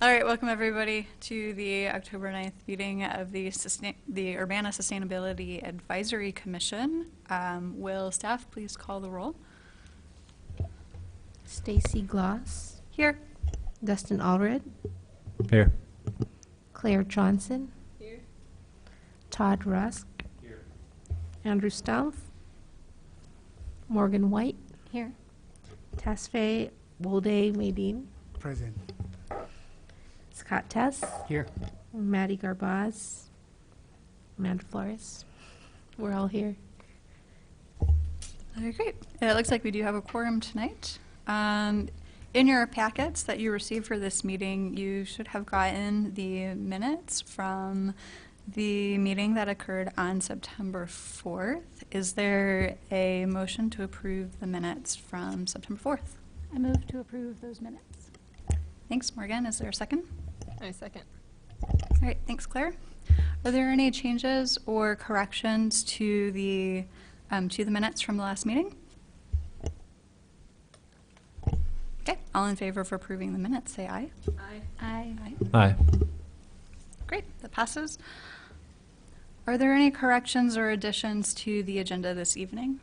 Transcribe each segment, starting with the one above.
All right, welcome everybody to the October 9th meeting of the Urbana Sustainability Advisory Commission. Will staff please call the roll? Stacy Gloss, Here. Dustin Allred, Here. Claire Johnson, Here. Todd Rusk, Here. Andrew Stumpf, Morgan White, Here. Tasfaye Wolde Maydeen, Present. Scott Tess, Here. Maddie Garbaz, Amanda Flores. We're all here. Okay, great. It looks like we do have a quorum tonight. In your packets that you received for this meeting, you should have gotten the minutes from the meeting that occurred on September 4th. Is there a motion to approve the minutes from September 4th? I move to approve those minutes. Thanks, Morgan. Is there a second? I second. All right, thanks, Claire. Are there any changes or corrections to the minutes from the last meeting? Okay, all in favor of approving the minutes, say aye. Aye. Aye. Aye. Great, that passes. Are there any corrections or additions to the agenda this evening?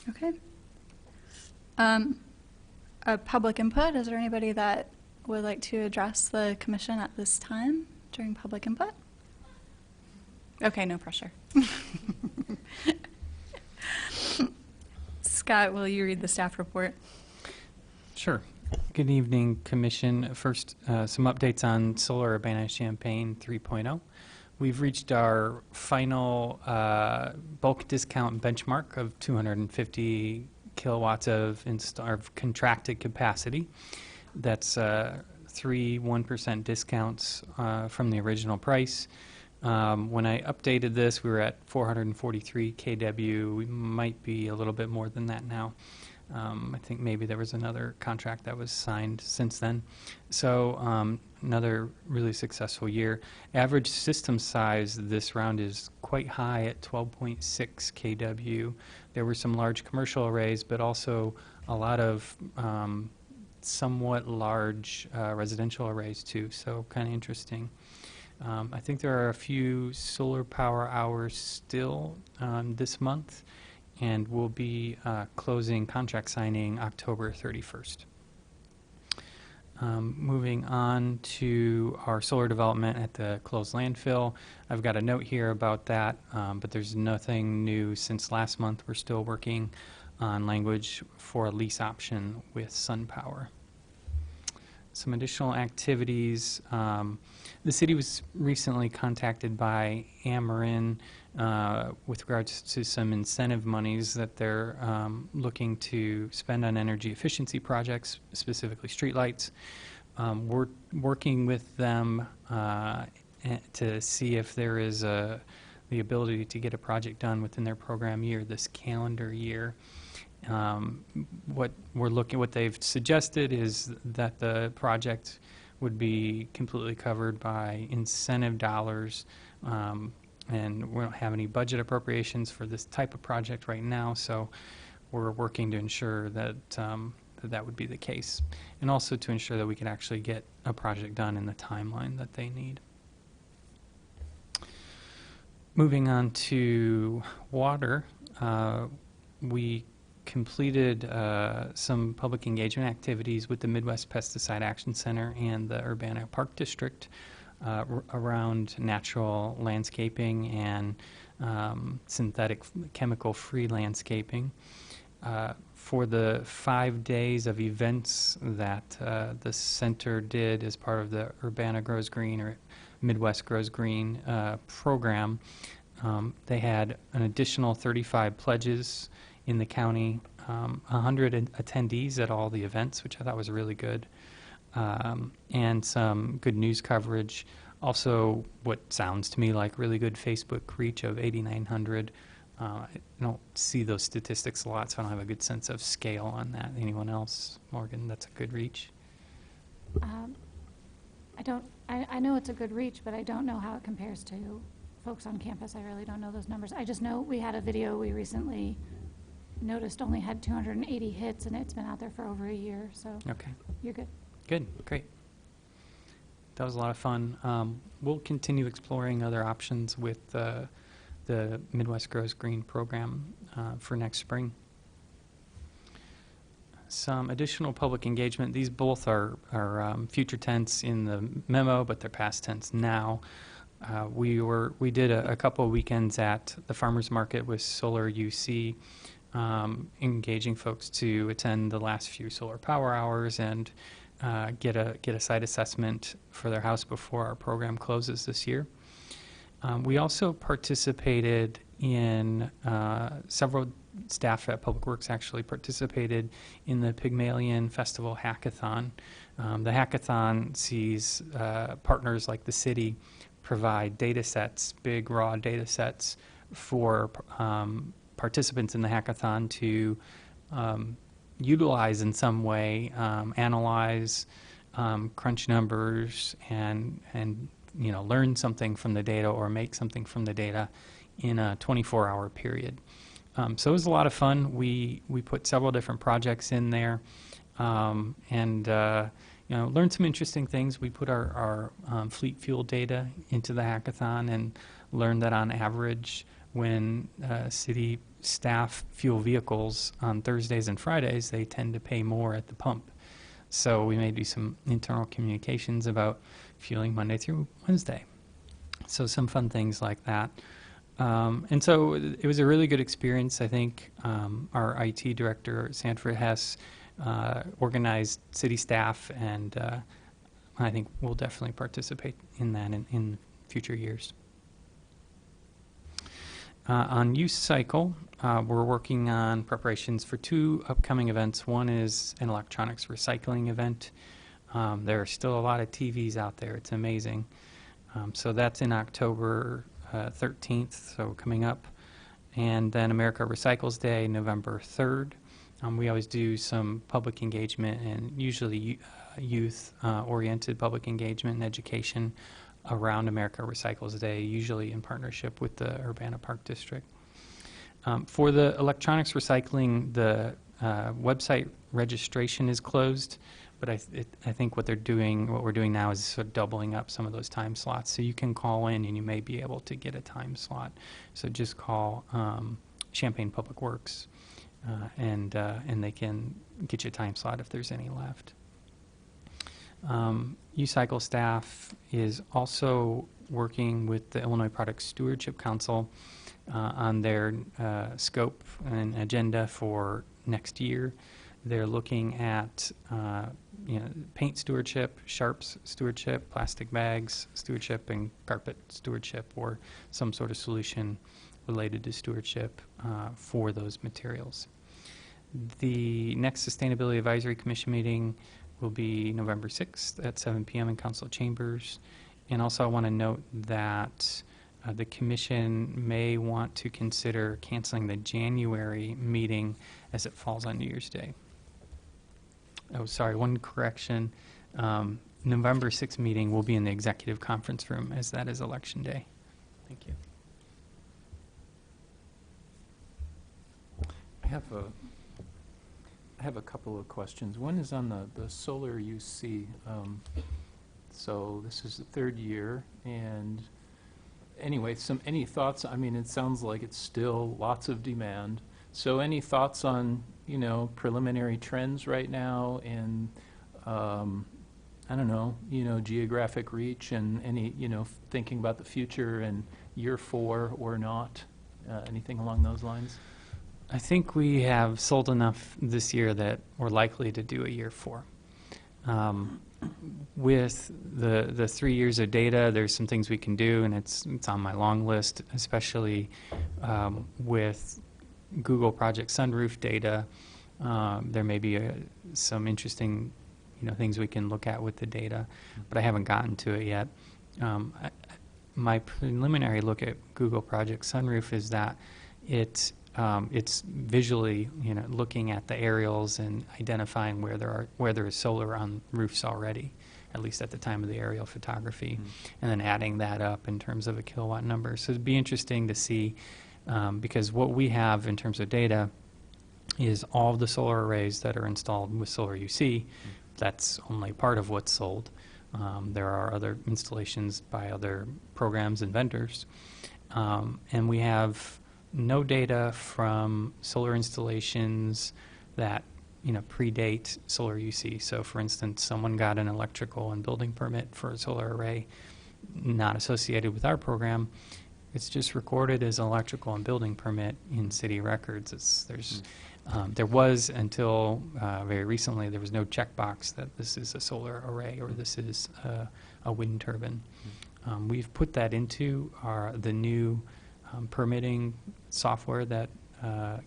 Okay. Public input, is there anybody that would like to address the commission at this time during public input? Okay, no pressure. Scott, will you read the staff report? Sure. Good evening, Commission. First, some updates on Solar Urbana-Champaign 3.0. We've reached our final bulk discount benchmark of 250 kilowatts of contracted capacity. That's 1% discounts from the original price. When I updated this, we were at 443 kW. We might be a little bit more than that now. I think maybe there was another contract that was signed since then. So another really successful year. Average system size this round is quite high at 12.6 kW. There were some large commercial arrays, but also a lot of somewhat large residential arrays too, so kind of interesting. I think there are a few solar power hours still this month, and we'll be closing contract signing October 31st. Moving on to our solar development at the closed landfill. I've got a note here about that, but there's nothing new since last month. We're still working on language for a lease option with SunPower. Some additional activities. The city was recently contacted by Ameren with regards to some incentive monies that they're looking to spend on energy efficiency projects, specifically streetlights. We're working with them to see if there is the ability to get a project done within their program year, this calendar year. What they've suggested is that the project would be completely covered by incentive dollars, and we don't have any budget appropriations for this type of project right now, so we're working to ensure that that would be the case, and also to ensure that we can actually get a project done in the timeline that they need. Moving on to water, we completed some public engagement activities with the Midwest Pesticide Action Center and the Urbana Park District around natural landscaping and synthetic chemical-free landscaping. For the 5 days of events that the center did as part of the Urbana Grows Green or Midwest Grows Green program, they had an additional 35 pledges in the county, 100 attendees at all the events, which I thought was really good, and some good news coverage. Also, what sounds to me like really good Facebook reach of 8,900. I don't see those statistics a lot, so I don't have a good sense of scale on that. Anyone else? Morgan, that's a good reach? I know it's a good reach, but I don't know how it compares to folks on campus. I really don't know those numbers. I just know we had a video we recently noticed only had 280 hits, and it's been out there for over a year, so Okay. you're good. Good, great. That was a lot of fun. We'll continue exploring other options with the Midwest Grows Green program for next spring. Some additional public engagement. These both are future tense in the memo, but they're past tense now. We did a couple of weekends at the farmers market with Solar UC, engaging folks to attend the last few solar power hours and get a site assessment for their house before our program closes this year. We also participated in several staff at Public Works actually participated in the Pygmalion Festival Hackathon. The hackathon sees partners like the city provide data sets, big raw data sets for participants in the hackathon to utilize in some way, analyze, crunch numbers, and learn something from the data or make something from the data in a 24-hour period. So it was a lot of fun. We put several different projects in there, and learned some interesting things. We put our fleet fuel data into the hackathon and learned that on average, when city staff fuel vehicles on Thursdays and Fridays, they tend to pay more at the pump. So we may do some internal communications about fueling Monday through Wednesday. So some fun things like that. And so it was a really good experience. I think our IT director, Sanford Hess, organized city staff, and I think we'll definitely participate in that in future years. On Youth Cycle, we're working on preparations for two upcoming events. One is an electronics recycling event. There are still a lot of TVs out there. It's amazing. So that's in October 13th, so coming up. And then America Recycles Day, November 3rd. We always do some public engagement and usually youth-oriented public engagement and education around America Recycles Day, usually in partnership with the Urbana Park District. For the electronics recycling, the website registration is closed, but I think what we're doing now is sort of doubling up some of those time slots. So you can call in and you may be able to get a time slot. So just call Champaign Public Works and they can get you a time slot if there's any left. UCycle staff is also working with the Illinois Product Stewardship Council on their scope and agenda for next year. They're looking at paint stewardship, sharps stewardship, plastic bags stewardship, and carpet stewardship, or some sort of solution related to stewardship for those materials. The next Sustainability Advisory Commission meeting will be November 6th at 7 p.m. in Council Chambers. And also I want to note that the Commission may want to consider canceling the January meeting as it falls on New Year's Day. Oh, sorry, one correction. November 6th meeting will be in the Executive Conference Room, as that is Election Day. Thank you. I have a couple of questions. One is on the Solar UC. So this is the third year, and anyway, any thoughts? I mean, it sounds like it's still lots of demand. So any thoughts on, preliminary trends right now, and I don't know, geographic reach, and any, thinking about the future and year 4 or not? Anything along those lines? I think we have sold enough this year that we're likely to do a year 4. With the 3 years of data, there's some things we can do, and it's on my long list, especially with Google Project Sunroof data. There may be some interesting things we can look at with the data, but I haven't gotten to it yet. My preliminary look at Google Project Sunroof is that it's visually, looking at the aerials and identifying where there is solar on roofs already, at least at the time of the aerial photography, and then adding that up in terms of a kilowatt number. So it'd be interesting to see, because what we have in terms of data is all of the solar arrays that are installed with Solar UC. That's only part of what's sold. There are other installations by other programs and vendors. And we have no data from solar installations that predate Solar UC. So for instance, someone got an electrical and building permit for a solar array not associated with our program. It's just recorded as an electrical and building permit in city records. There was, until very recently, there was no checkbox that this is a solar array or this is a wind turbine. We've put that into the new permitting software that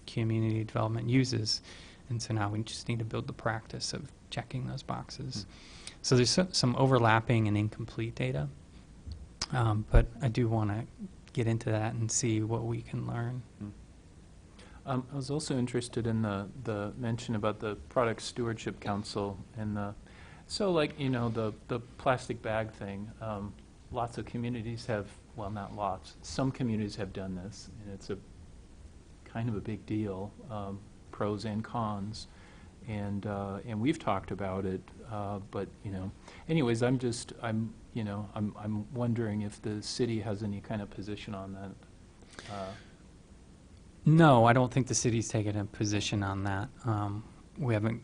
community development uses, and so now we just need to build the practice of checking those boxes. So there's some overlapping and incomplete data, but I do want to get into that and see what we can learn. I was also interested in the mention about the Product Stewardship Council and the plastic bag thing. Lots of communities have, well, not lots, some communities have done this, and it's a kind of a big deal, pros and cons, and we've talked about it, but anyways, I'm wondering if the city has any kind of position on that. No, I don't think the city's taken a position on that. We haven't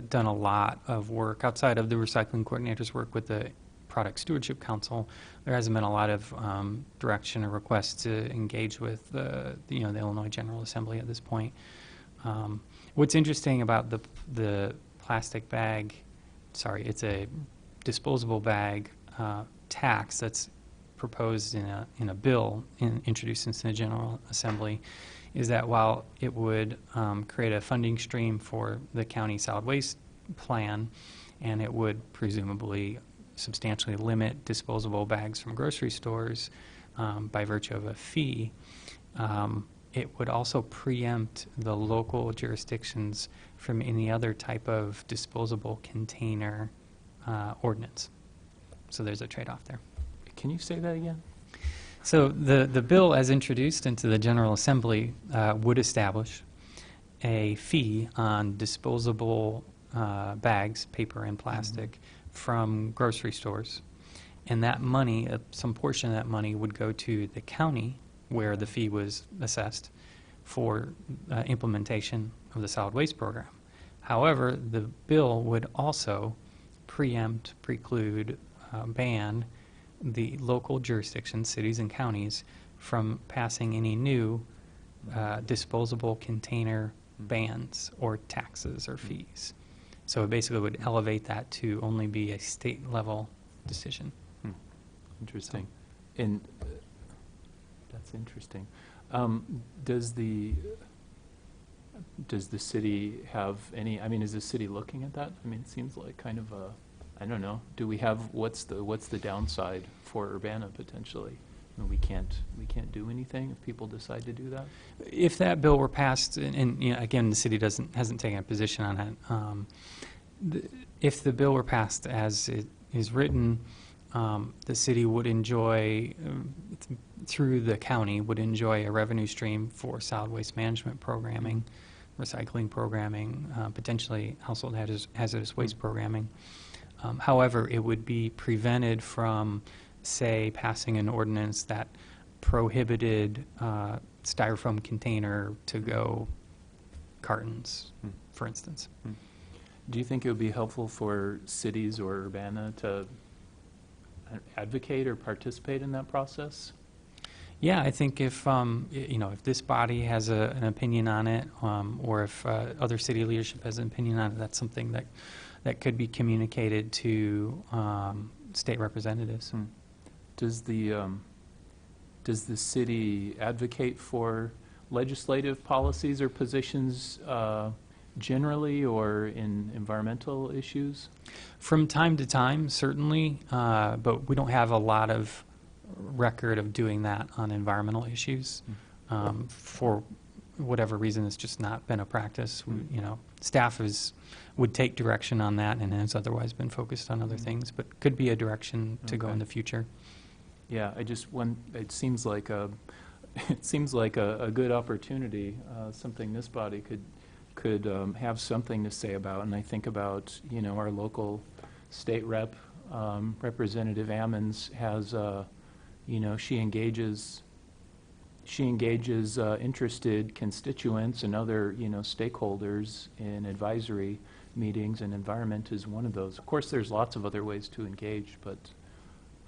done a lot of work outside of the recycling coordinators' work with the Product Stewardship Council. There hasn't been a lot of direction or requests to engage with the Illinois General Assembly at this point. What's interesting about the plastic bag, it's a disposable bag tax that's proposed in a bill introduced into the General Assembly, is that while it would create a funding stream for the county solid waste plan, and it would presumably substantially limit disposable bags from grocery stores by virtue of a fee, it would also preempt the local jurisdictions from any other type of disposable container ordinance. So there's a trade-off there. Can you say that again? So the bill, as introduced into the General Assembly, would establish a fee on disposable bags, paper and plastic, from grocery stores. And that money, some portion of that money, would go to the county where the fee was assessed for implementation of the solid waste program. However, the bill would also preclude, ban the local jurisdictions, cities and counties, from passing any new disposable container bans or taxes or fees. So it basically would elevate that to only be a state-level decision. Interesting. And that's interesting. Does the city have any, is the city looking at that? It seems like kind of a, I don't know, do we have, what's the downside for Urbana potentially? We can't do anything if people decide to do that? If that bill were passed, and again, the city hasn't taken a position on it, if the bill were passed as it is written, the city would enjoy, through the county, would enjoy a revenue stream for solid waste management programming, recycling programming, potentially household hazardous waste programming. However, it would be prevented from, say, passing an ordinance that prohibited styrofoam container to-go cartons, for instance. Do you think it would be helpful for cities or Urbana to advocate or participate in that process? Yeah, I think if if this body has an opinion on it, or if other city leadership has an opinion on it, that's something that could be communicated to state representatives. Does the city advocate for legislative policies or positions generally, or in environmental issues? From time to time, certainly, but we don't have a lot of record of doing that on environmental issues. For whatever reason, it's just not been a practice. Staff would take direction on that and has otherwise been focused on other things, but could be a direction to go in the future. Yeah, it seems like a good opportunity, something this body could have something to say about. And I think about, you know, our local state rep, Representative Ammons has, you know, she engages interested constituents and other, you know, stakeholders in advisory meetings, and environment is one of those. Of course, there's lots of other ways to engage, but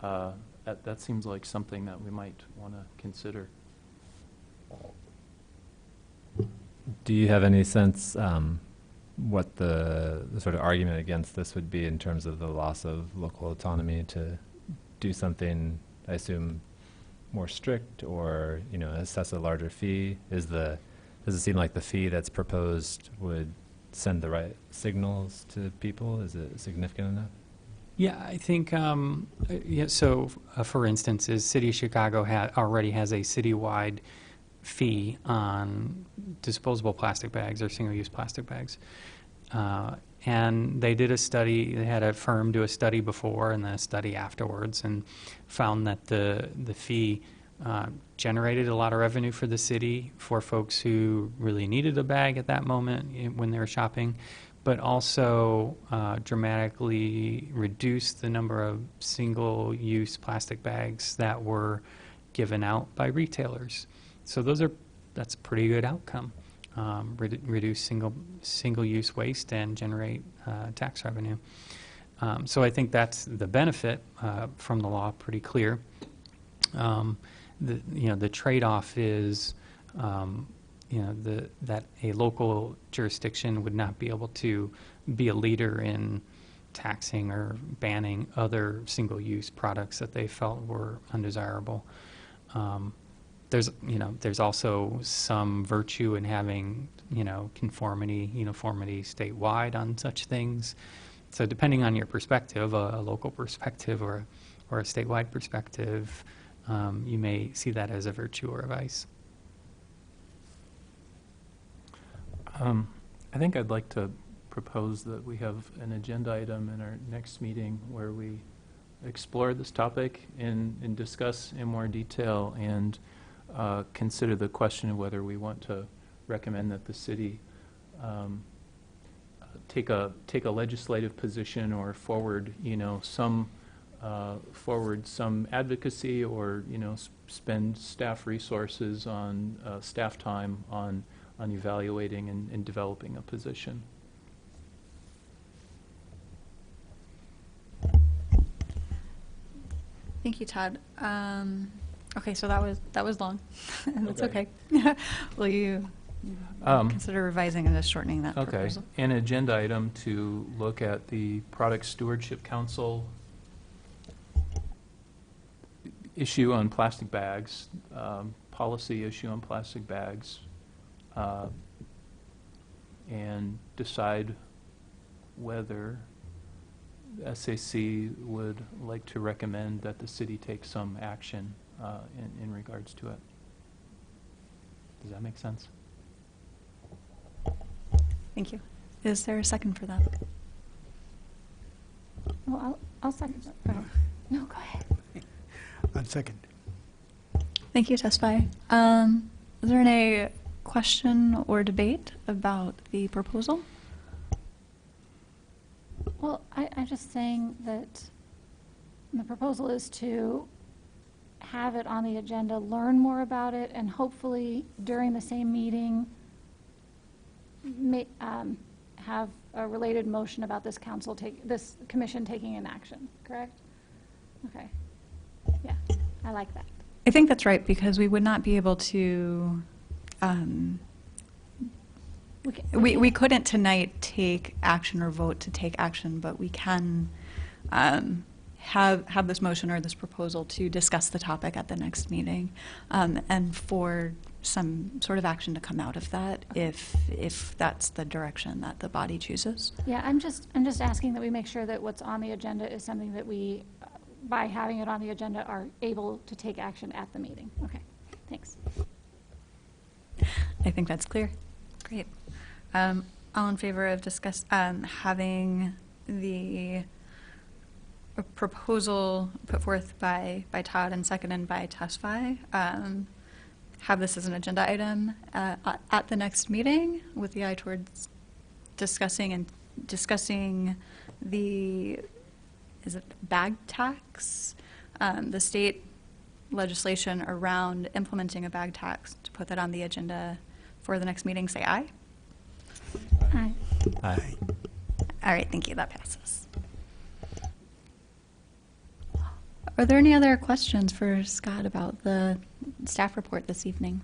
that seems like something that we might want to consider. Do you have any sense what the sort of argument against this would be in terms of the loss of local autonomy to do something, I assume, more strict, or, you know, assess a larger fee? Does it seem like the fee that's proposed would send the right signals to people? Is it significant enough? Yeah, I think, for instance, City of Chicago already has a citywide fee on disposable plastic bags or single-use plastic bags. And they did a study, they had a firm do a study before and then a study afterwards, and found that the fee generated a lot of revenue for the city for folks who really needed a bag at that moment when they were shopping, but also dramatically reduced the number of single-use plastic bags that were given out by retailers. So that's a pretty good outcome. Reduce single-use waste and generate tax revenue. So I think that's the benefit from the law, pretty clear. The trade-off is that a local jurisdiction would not be able to be a leader in taxing or banning other single-use products that they felt were undesirable. There's also some virtue in having, uniformity statewide on such things. So depending on your perspective, a local perspective or a statewide perspective, you may see that as a virtue or a vice. I think I'd like to propose that we have an agenda item in our next meeting where we explore this topic and discuss in more detail and consider the question of whether we want to recommend that the city take a legislative position or forward some advocacy, or spend staff resources on staff time on evaluating and developing a position. Thank you, Todd. Okay, so that was long. That's okay. Will you consider revising and just shortening that Okay. proposal? An agenda item to look at the Product Stewardship Council issue on plastic bags, policy issue on plastic bags, and decide whether SAC would like to recommend that the city take some action in regards to it. Does that make sense? Thank you. Is there a second for that? Well, I'll second that. Oh. No, go ahead. On second. Thank you, Tesfaye. Is there any question or debate about the proposal? Well, I'm just saying that the proposal is to have it on the agenda, learn more about it, and hopefully during the same meeting have a related motion about this this commission taking an action, correct? Okay. Yeah, I like that. I think that's right, because we would not be able to, we couldn't tonight take action or vote to take action, but we can have this motion or this proposal to discuss the topic at the next meeting, and for some sort of action to come out of that if that's the direction that the body chooses. Yeah, I'm just asking that we make sure that what's on the agenda is something that we, by having it on the agenda, are able to take action at the meeting. Okay, thanks. I think that's clear. Great. All in favor of having the proposal put forth by Todd and seconded by Tesfaye, have this as an agenda item at the next meeting with the eye towards discussing the, is it bag tax? The state legislation around implementing a bag tax, to put that on the agenda for the next meeting. Say aye. Aye. Aye. All right, thank you. That passes. Are there any other questions for Scott about the staff report this evening?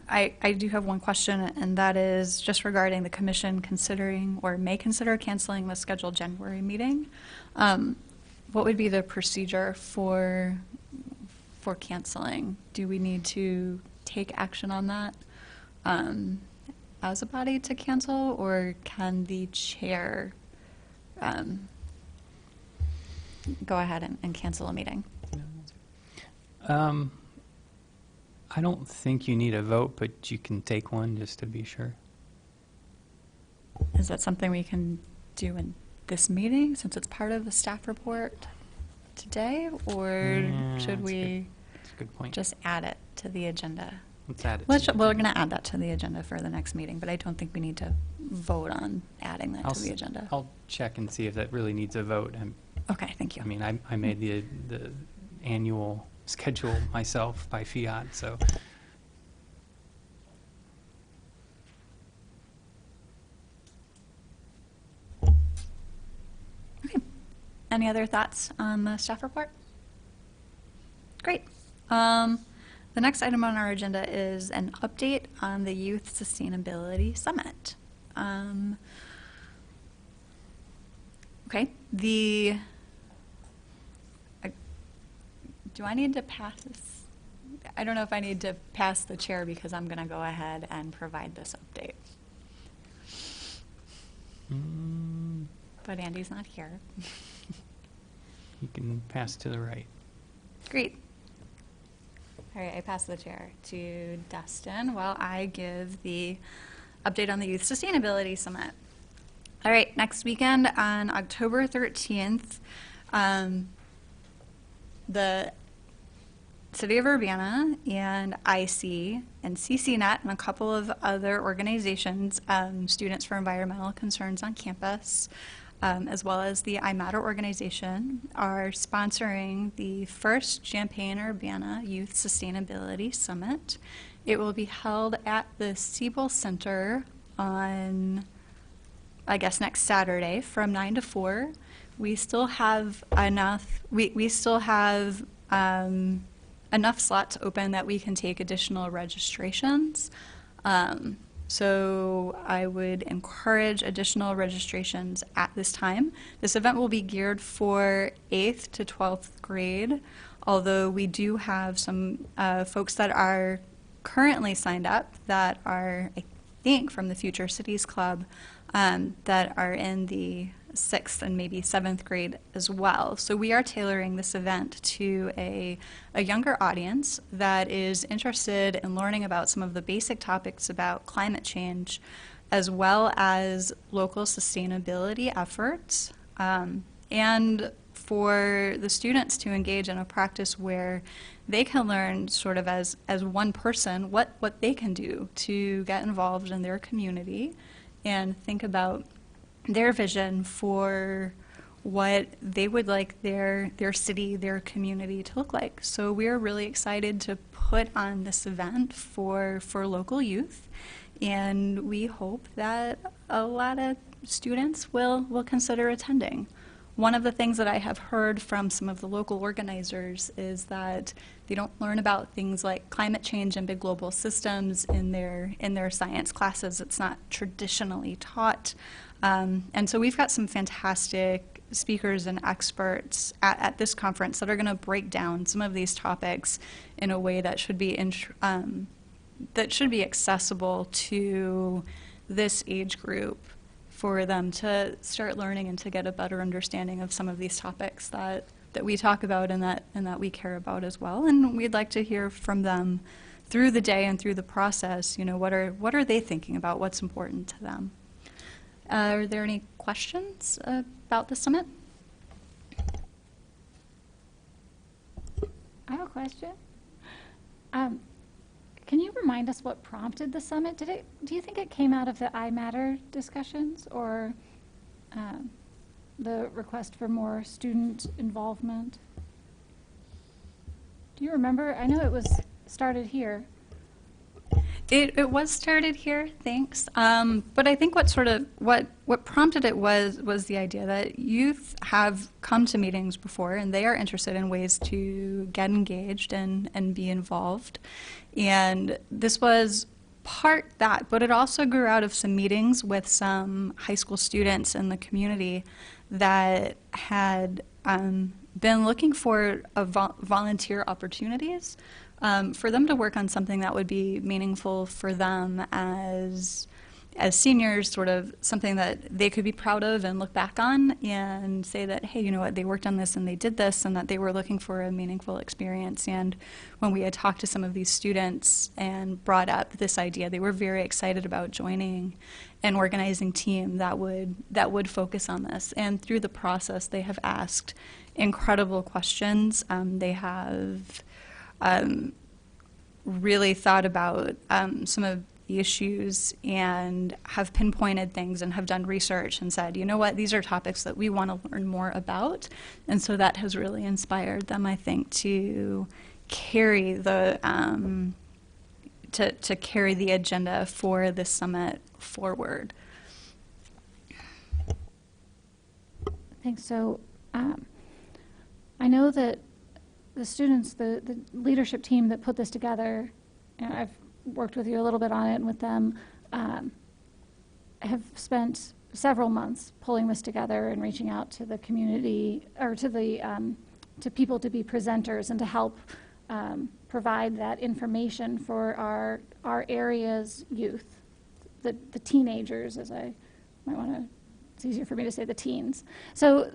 I do have one question, and that is just regarding the commission considering or may consider canceling the scheduled January meeting. What would be the procedure for canceling? Do we need to take action on that as a body to cancel, or can the chair go ahead and cancel a meeting? I don't think you need a vote, but you can take one just to be sure. Is that something we can do in this meeting, since it's part of the staff report today, or Yeah, should that's we That's a good point. just add it to the agenda? Let's add it. We're to the going agenda. to add that to the agenda for the next meeting, but I don't think we need to vote on adding that I'll to the s- agenda. I'll check and see if that really needs a vote. Okay, thank you. I mean, I made the annual schedule myself by fiat, so. Okay. Any other thoughts on the staff report? Great. The next item on our agenda is an update on the Youth Sustainability Summit. Okay, do I need to pass this? I don't know if I need to pass the chair because I'm going to go ahead and provide this update. Mm, But Andy's not here. You can pass to the right. Great. All right, I pass the chair to Dustin while I give the update on the Youth Sustainability Summit. All right, next weekend on October 13th, the City of Urbana and IC and CCNet and a couple of other organizations, Students for Environmental Concerns on Campus, as well as the iMatter organization, are sponsoring the first Champaign-Urbana Youth Sustainability Summit. It will be held at the Siebel Center on, I guess, next Saturday from 9 to 4. We still have enough, we still have enough slots open that we can take additional registrations. So I would encourage additional registrations at this time. This event will be geared for 8th to 12th grade, although we do have some folks that are currently signed up that are, I think, from the Future Cities Club that are in the 6th and maybe 7th grade as well. So we are tailoring this event to a younger audience that is interested in learning about some of the basic topics about climate change, as well as local sustainability efforts, and for the students to engage in a practice where they can learn sort of as one person what they can do to get involved in their community and think about their vision for what they would like their city, their community to look like. So we're really excited to put on this event for local youth, and we hope that a lot of students will consider attending. One of the things that I have heard from some of the local organizers is that they don't learn about things like climate change and big global systems in their science classes. It's not traditionally taught. And so we've got some fantastic speakers and experts at this conference that are going to break down some of these topics in a way that should be accessible to this age group, for them to start learning and to get a better understanding of some of these topics that we talk about and that we care about as well. And we'd like to hear from them through the day and through the process, what are they thinking about? What's important to them? Are there any questions about the summit? I have a question. Can you remind us what prompted the summit? Do you think it came out of the I Matter discussions or the request for more student involvement? Do you remember? I know it was started here. It was started here, thanks. But I think what prompted it was the idea that youth have come to meetings before and they are interested in ways to get engaged and be involved. And this was part that, but it also grew out of some meetings with some high school students in the community that had been looking for volunteer opportunities for them to work on something that would be meaningful for them as seniors, sort of something that they could be proud of and look back on and say that, hey, you know what, they worked on this and they did this, and that they were looking for a meaningful experience. And when we had talked to some of these students and brought up this idea, they were very excited about joining an organizing team that would focus on this. And through the process, they have asked incredible questions. They have really thought about some of the issues and have pinpointed things and have done research and said, you know what, these are topics that we want to learn more about. And so that has really inspired them, I think, to carry the to carry the agenda for this summit forward. Thanks. So I know that the students, the leadership team that put this together, I've worked with you a little bit on it and with them, have spent several months pulling this together and reaching out to the community or to the to people to be presenters and to help provide that information for our area's youth, the teenagers, as I might want to. It's easier for me to say the teens. So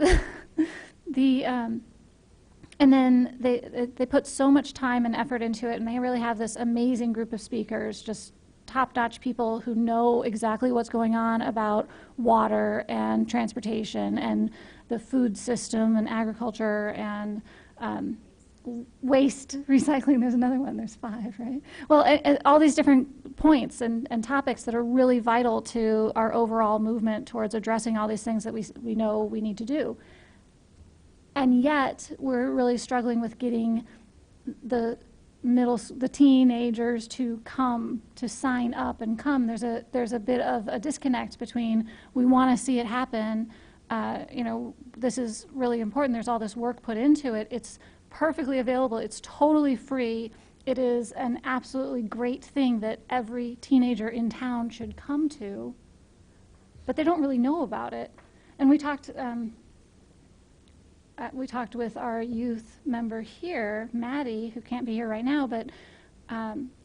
and then they put so much time and effort into it, and they really have this amazing group of speakers, just top-notch people who know exactly what's going on about water and transportation and the food system and agriculture and waste, recycling. There's another one. There's 5, right? Well, all these different points and topics that are really vital to our overall movement towards addressing all these things that we know we need to do. And yet, we're really struggling with getting the teenagers to come, to sign up and come. There's a bit of a disconnect between we want to see it happen. This is really important. There's all this work put into it. It's perfectly available. It's totally free. It is an absolutely great thing that every teenager in town should come to. But they don't really know about it. And we talked with our youth member here, Maddie, who can't be here right now, but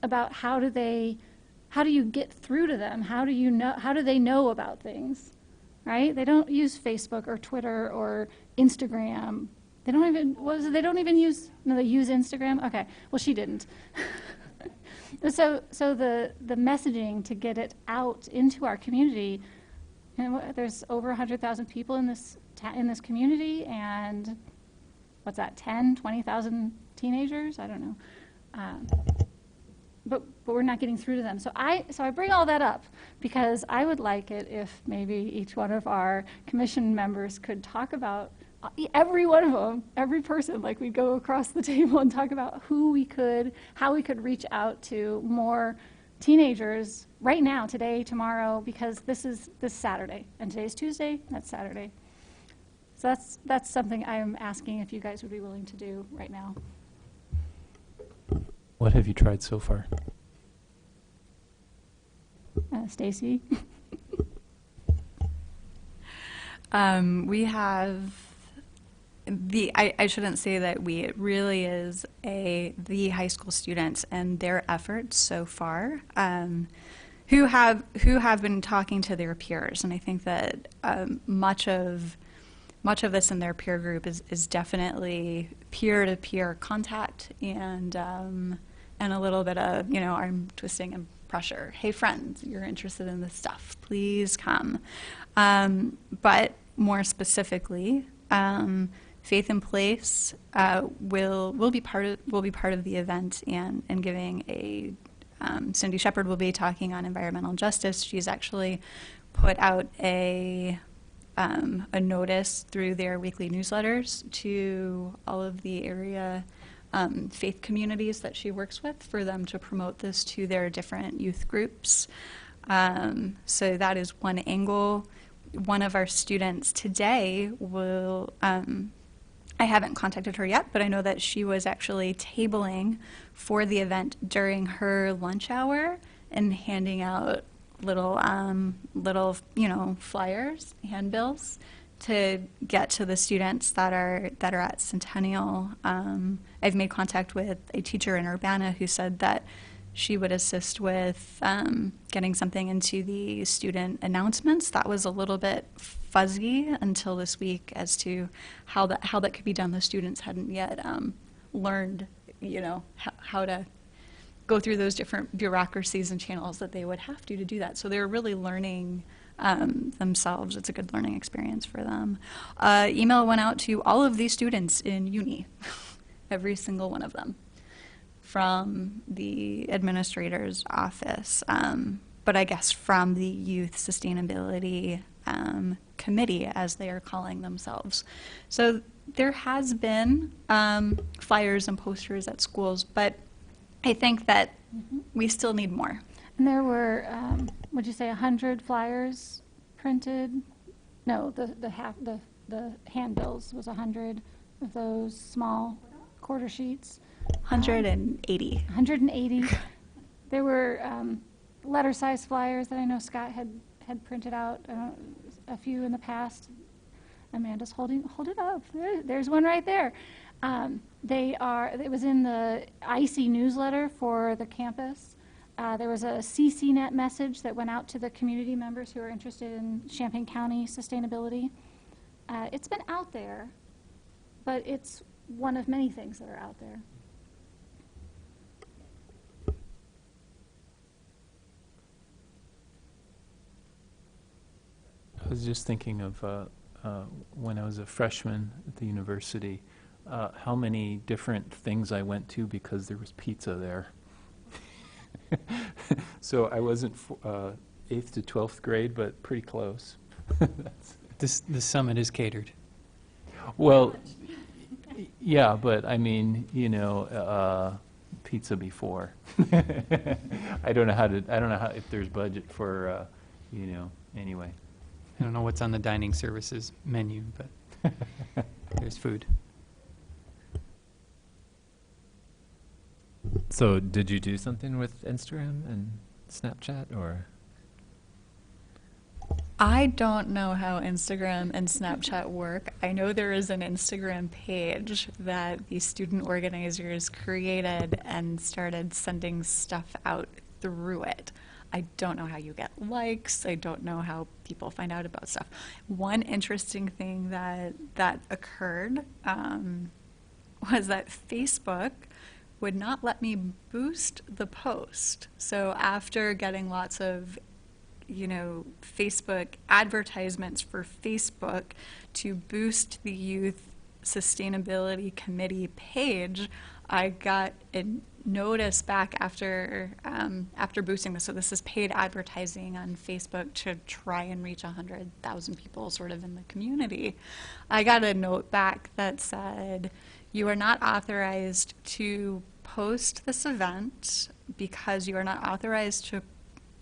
about how do you get through to them? How do they know about things, right? They don't use Facebook or Twitter or Instagram. They don't even use Instagram? Okay, well, she didn't. So the messaging to get it out into our community, there's over 100,000 people in this community, and what's that, 10, 20,000 teenagers? I don't know. But we're not getting through to them. So I bring all that up because I would like it if maybe each one of our commission members could talk about every one of them, every person, like we'd go across the table and talk about how we could reach out to more teenagers right now, today, tomorrow, because this Saturday, and today's Tuesday, that's Saturday. So that's something I'm asking if you guys would be willing to do right now. What have you tried so far? Stacy? We have I shouldn't say that we, it really is the high school students and their efforts so far who have been talking to their peers. And I think that much of this in their peer group is definitely peer-to-peer contact and and a little bit of, arm twisting and pressure. Hey, friends, you're interested in this stuff. Please come. But more specifically, Faith in Place will be part of the event and giving a. Cindy Shepard will be talking on environmental justice. She's actually put out a notice through their weekly newsletters to all of the area faith communities that she works with for them to promote this to their different youth groups. So that is one angle. One of our students today will, I haven't contacted her yet, but I know that she was actually tabling for the event during her lunch hour and handing out little flyers, handbills to get to the students that are at Centennial. I've made contact with a teacher in Urbana who said that she would assist with getting something into the student announcements. That was a little bit fuzzy until this week as to how that could be done. The students hadn't yet learned, how to go through those different bureaucracies and channels that they would have to do that. So they're really learning themselves. It's a good learning experience for them. Email went out to all of these students in uni, every single one of them, from the administrator's office, but I guess from the Youth Sustainability Committee, as they are calling themselves. So there has been flyers and posters at schools, but I think that we still need more. And there were, would you say 100 flyers printed? No, the handbills was 100 of those small quarter sheets. 180. 180. There were letter-sized flyers that I know Scott had printed out, a few in the past. Amanda's hold it up. There's one right there. It was in the IC newsletter for the campus. There was a CCNet message that went out to the community members who are interested in Champaign County sustainability. It's been out there, but it's one of many things that are out there. I was just thinking of when I was a freshman at the university, how many different things I went to because there was pizza there. So I wasn't 8th to 12th grade, but pretty close. The summit is catered. Well, yeah, but I mean, pizza before. I don't know if there's budget for, anyway. I don't know what's on the dining services menu, but there's food. So did you do something with Instagram and Snapchat, or? I don't know how Instagram and Snapchat work. I know there is an Instagram page that the student organizers created and started sending stuff out through it. I don't know how you get likes. I don't know how people find out about stuff. One interesting thing that occurred was that Facebook would not let me boost the post. So after getting lots of Facebook advertisements for Facebook to boost the Youth Sustainability Committee page, I got a notice back after boosting this. So this is paid advertising on Facebook to try and reach 100,000 people sort of in the community. I got a note back that said, you are not authorized to post this event because you are not authorized to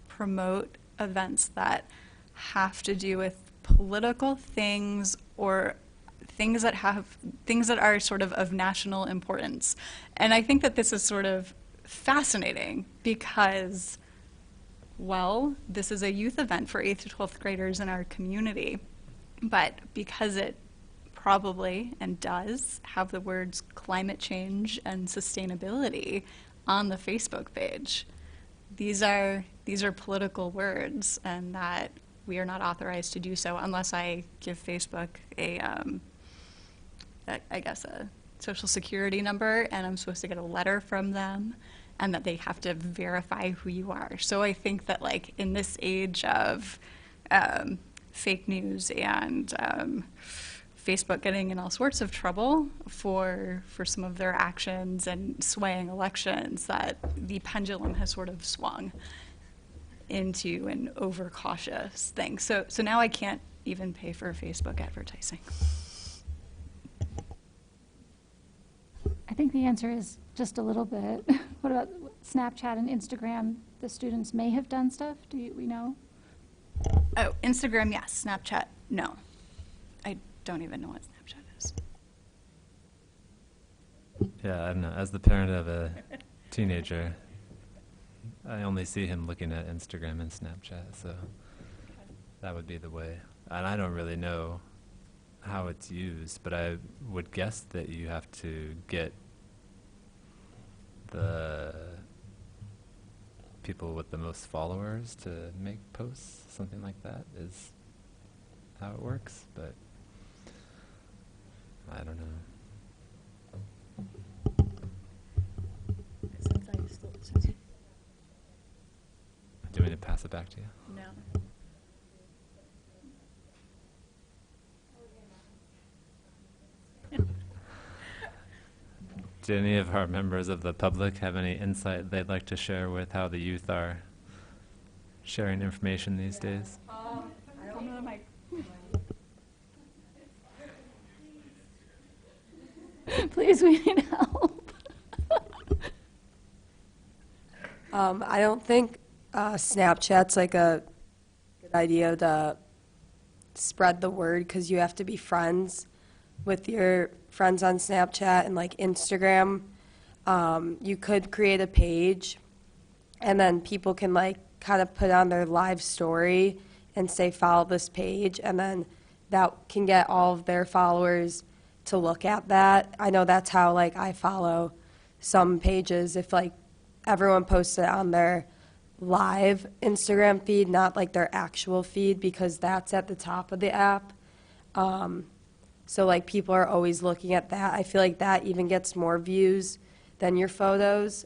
promote events that have to do with political things or things that are sort of national importance. And I think that this is sort of fascinating because, well, this is a youth event for 8th to 12th graders in our community, but because it probably and does have the words climate change and sustainability on the Facebook page, these are political words, and that we are not authorized to do so unless I give Facebook a social security number, and I'm supposed to get a letter from them, and that they have to verify who you are. So I think that like in this age of fake news and Facebook getting in all sorts of trouble for some of their actions and swaying elections, that the pendulum has sort of swung into an overcautious thing. So now I can't even pay for Facebook advertising. I think the answer is just a little bit. What about Snapchat and Instagram? The students may have done stuff. We know? Oh, Instagram, yes. Snapchat, no. I don't even know what Snapchat is. Yeah, I don't know. As the parent of a teenager, I only see him looking at Instagram and Snapchat, so that would be the way. And I don't really know how it's used, but I would guess that you have to get the people with the most followers to make posts, something like that is how it works, but I don't know. Do you want me to pass it back to you? No. Do any of our members of the public have any insight they'd like to share with how the youth are sharing information these days? I don't know my. Please, we need help. I don't think Snapchat's like a good idea to spread the word, because you have to be friends with your friends on Snapchat and like Instagram. You could create a page and then people can like kind of put on their live story and say follow this page, and then that can get all of their followers to look at that. I know that's how like I follow some pages. If like everyone posts it on their live Instagram feed, not like their actual feed, because that's at the top of the app. So like people are always looking at that. I feel like that even gets more views than your photos.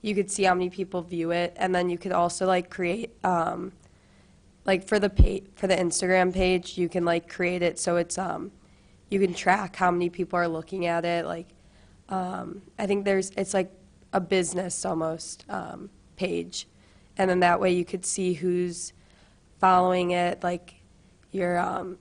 You could see how many people view it, and then you could also like create like for the Instagram page, you can like create it so it's you can track how many people are looking at it. Like I think it's like a business almost page, and then that way you could see who's following it, like your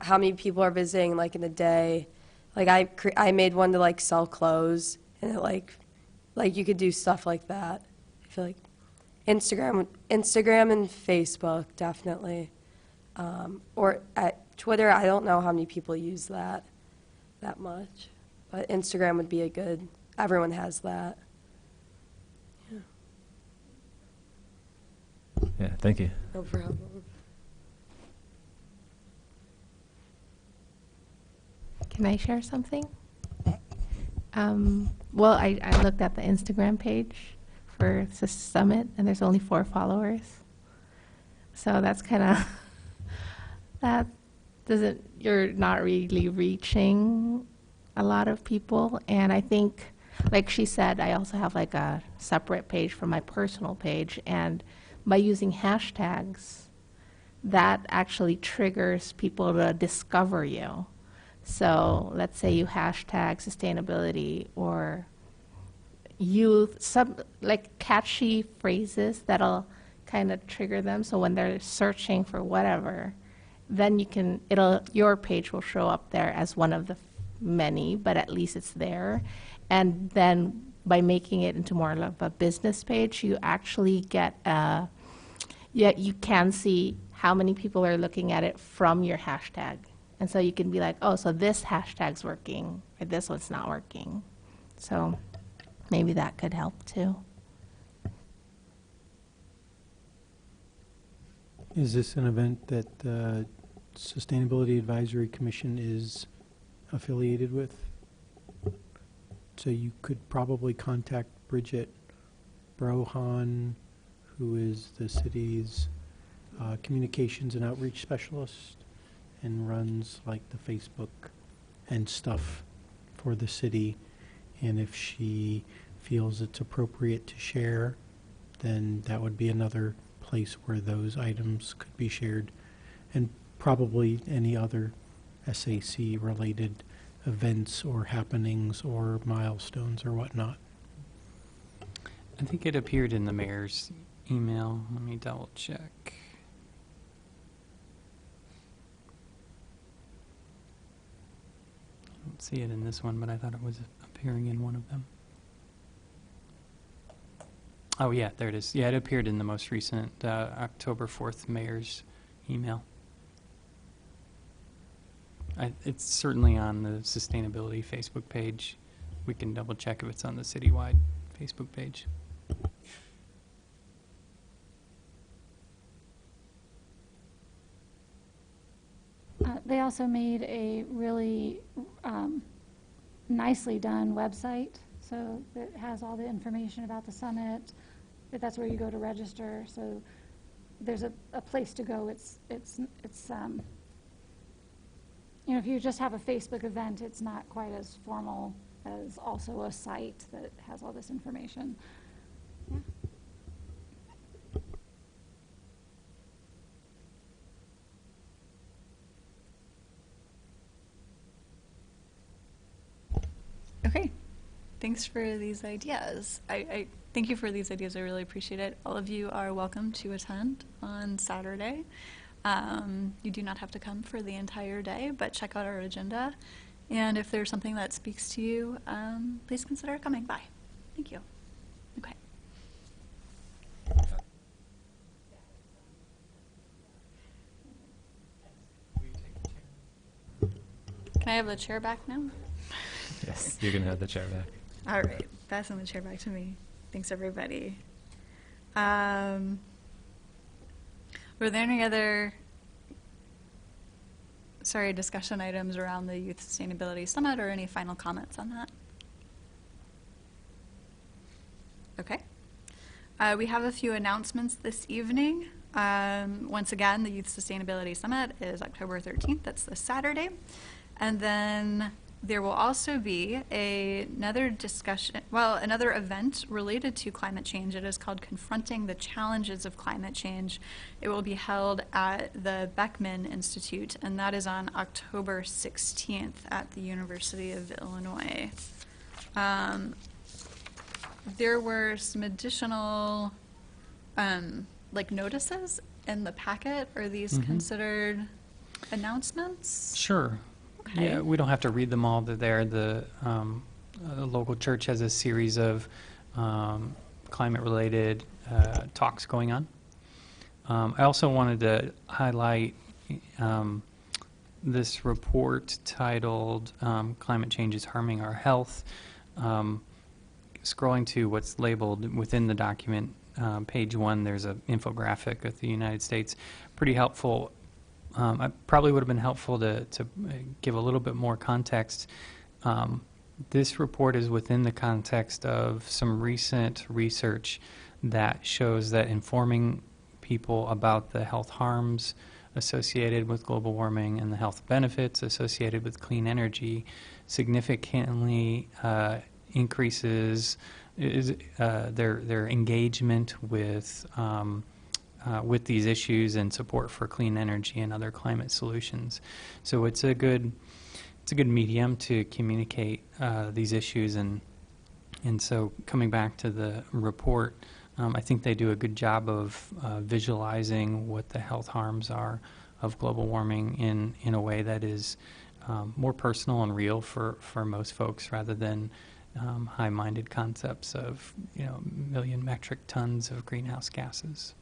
how many people are visiting like in a day. Like I made one to like sell clothes, and it like you could do stuff like that. I feel like Instagram and Facebook definitely, or at Twitter. I don't know how many people use that much, but Instagram would be a good. Everyone has that. Yeah, thank you. No problem. Can I share something? Well, I looked at the Instagram page for the summit, and there's only 4 followers. So that's kind of, you're not really reaching a lot of people. And I think, like she said, I also have like a separate page for my personal page. And by using hashtags, that actually triggers people to discover you. So let's say you hashtag sustainability or youth, like catchy phrases that'll kind of trigger them. So when they're searching for whatever, then your page will show up there as one of the many, but at least it's there. And then by making it into more of a business page, you actually get you can see how many people are looking at it from your hashtag. And so you can be like, oh, so this hashtag's working, or this one's not working. So maybe that could help too. Is this an event that the Sustainability Advisory Commission is affiliated with? So you could probably contact Bridget Brohan, who is the city's communications and outreach specialist, and runs like the Facebook and stuff for the city, And if she feels it's appropriate to share, then that would be another place where those items could be shared. And probably any other SAC-related events or happenings or milestones or whatnot. I think it appeared in the mayor's email. Let me double check. I don't see it in this one, but I thought it was appearing in one of them. Oh, yeah, there it is. Yeah, it appeared in the most recent October 4th mayor's email. It's certainly on the sustainability Facebook page. We can double check if it's on the citywide Facebook page. They also made a really nicely done website, so it has all the information about the summit. That's where you go to register. So there's a place to go. It's you know, if you just have a Facebook event, it's not quite as formal as also a site that has all this information. Yeah. Okay, thanks for these ideas. I thank you for these ideas. I really appreciate it. All of you are welcome to attend on Saturday. You do not have to come for the entire day, but check out our agenda. And if there's something that speaks to you, please consider coming by. Thank you. Okay. Can I have the chair back now? Yes, you can have the chair back. All right, passing the chair back to me. Thanks, everybody. Were there any other, discussion items around the Youth Sustainability Summit or any final comments on that? Okay. We have a few announcements this evening. Once again, the Youth Sustainability Summit is October 13th. That's this Saturday. And then there will also be another event related to climate change. It is called Confronting the Challenges of Climate Change. It will be held at the Beckman Institute, and that is on October 16th at the University of Illinois. There were some additional notices in the packet. Are these considered announcements? Sure. Okay. Yeah, we don't have to read them all. They're there. The local church has a series of climate-related talks going on. I also wanted to highlight this report titled Climate Change is Harming Our Health. Scrolling to what's labeled within the document, page 1, there's an infographic of the United States. Pretty helpful. I probably would have been helpful to give a little bit more context. This report is within the context of some recent research that shows that informing people about the health harms associated with global warming and the health benefits associated with clean energy significantly increases their engagement with these issues and support for clean energy and other climate solutions. So it's a good medium to communicate these issues, and so coming back to the report, I think they do a good job of visualizing what the health harms are of global warming in a way that is more personal and real for most folks, rather than high-minded concepts of million metric tons of greenhouse gases.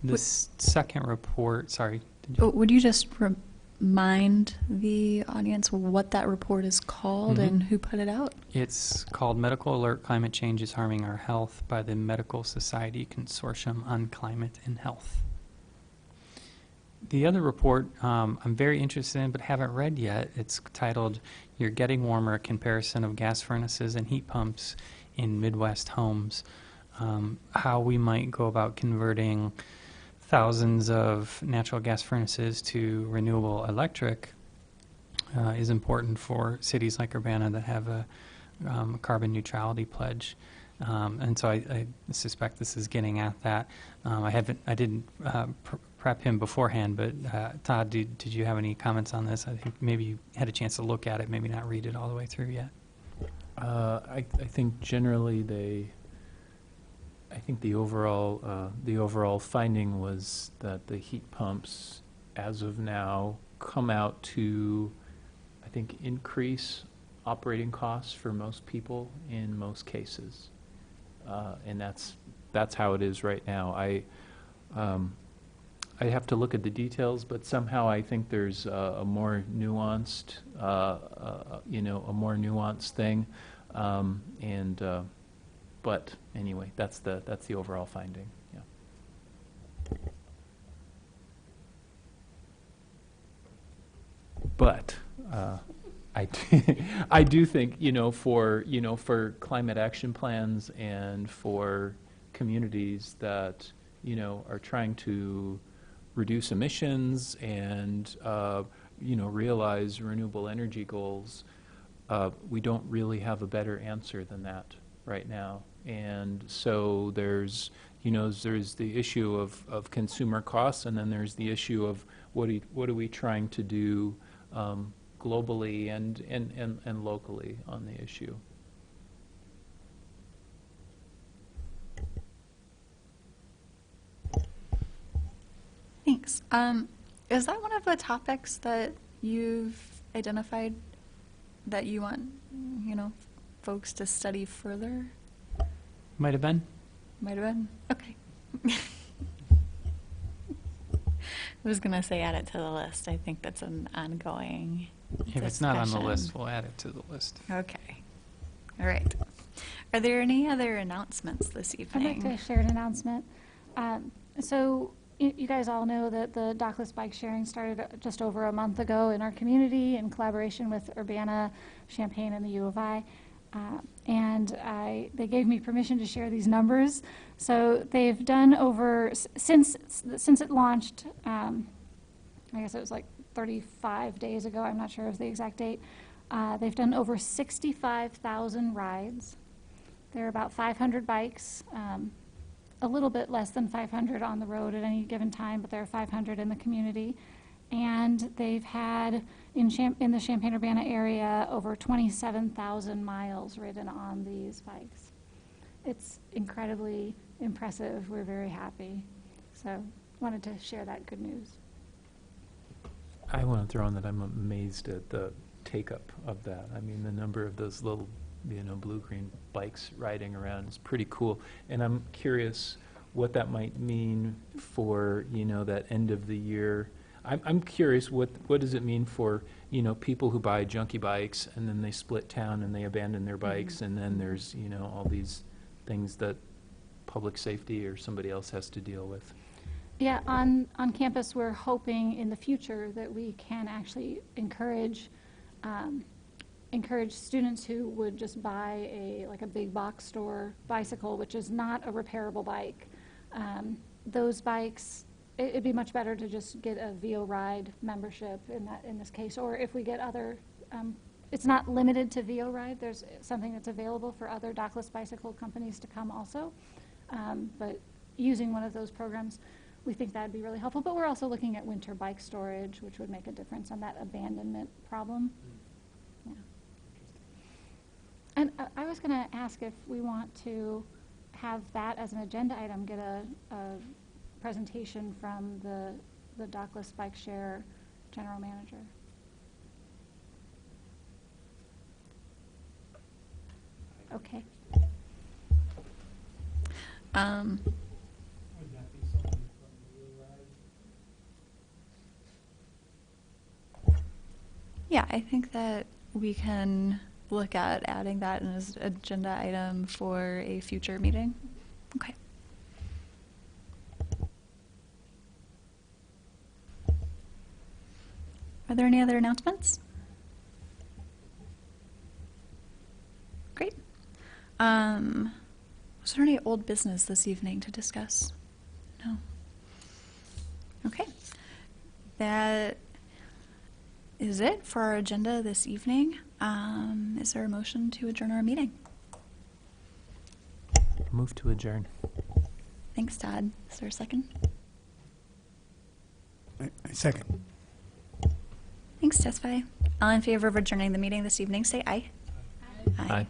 This second report, sorry. Would you just remind the audience what that report is called and who put it out? It's called Medical Alert: Climate Change is Harming Our Health by the Medical Society Consortium on Climate and Health. The other report I'm very interested in but haven't read yet. It's titled You're Getting Warmer, a Comparison of Gas Furnaces and Heat Pumps in Midwest Homes. How we might go about converting thousands of natural gas furnaces to renewable electric is important for cities like Urbana that have a carbon neutrality pledge. And so I suspect this is getting at that. I didn't prep him beforehand, but Todd, did you have any comments on this? I think maybe you had a chance to look at it, maybe not read it all the way through yet. I think generally I think the overall finding was that the heat pumps, as of now, come out to, I think, increase operating costs for most people in most cases, and that's how it is right now. I have to look at the details, but somehow I think there's a more nuanced, a more nuanced thing, but anyway, that's the overall finding. Yeah. But I do think, for climate action plans and for communities that, are trying to reduce emissions and, realize renewable energy goals, we don't really have a better answer than that right now. And so there's the issue of consumer costs, and then there's the issue of what are we trying to do globally and locally on the issue. Thanks. Is that one of the topics that you've identified that you want, folks to study further? Might have been. Might have been. Okay. I was going to say add it to the list. I think that's an ongoing If it's not on the discussion. list, we'll add it to the list. Okay. All right. Are there any other announcements this I'd evening? like to share an announcement. So you guys all know that the dockless bike sharing started just over a month ago in our community in collaboration with Urbana, Champaign, and the U of I. They gave me permission to share these numbers. So they've done since it launched, I guess it was like 35 days ago, I'm not sure of the exact date, they've done over 65,000 rides. There are about 500 bikes, a little bit less than 500 on the road at any given time, but there are 500 in the community. And they've had, in the Champaign-Urbana area, over 27,000 miles ridden on these bikes. It's incredibly impressive. We're very happy. So wanted to share that good news. I want to throw in that I'm amazed at the take-up of that. I mean, the number of those little, blue-green bikes riding around is pretty cool. And I'm curious what that might mean for, that end of the year. I'm curious, what does it mean for, people who buy junky bikes and then they split town and they abandon their bikes, and then there's, all these things that public safety or somebody else has to deal with. Yeah, on campus, we're hoping in the future that we can actually encourage students who would just buy a big box store bicycle, which is not a repairable bike. Those bikes, it'd be much better to just get a VO Ride membership in this case, or if we get other, it's not limited to VO Ride. There's something that's available for other dockless bicycle companies to come also. But using one of those programs, we think that'd be really helpful. But we're also looking at winter bike storage, which would make a difference on that abandonment problem. Yeah. And I was going to ask if we want to have that as an agenda item, get a presentation from the dockless bike share general manager. Okay. Yeah, I think that we can look at adding that as an agenda item for a future meeting. Okay. Are there any other announcements? Great. Was there any old business this evening to discuss? No. Okay. That is it for our agenda this evening. Is there a motion to adjourn our meeting? Move to adjourn. Thanks, Todd. Is there a second? I second. Thanks, Tesfaye. All in favor of adjourning the meeting this evening, say aye. Aye.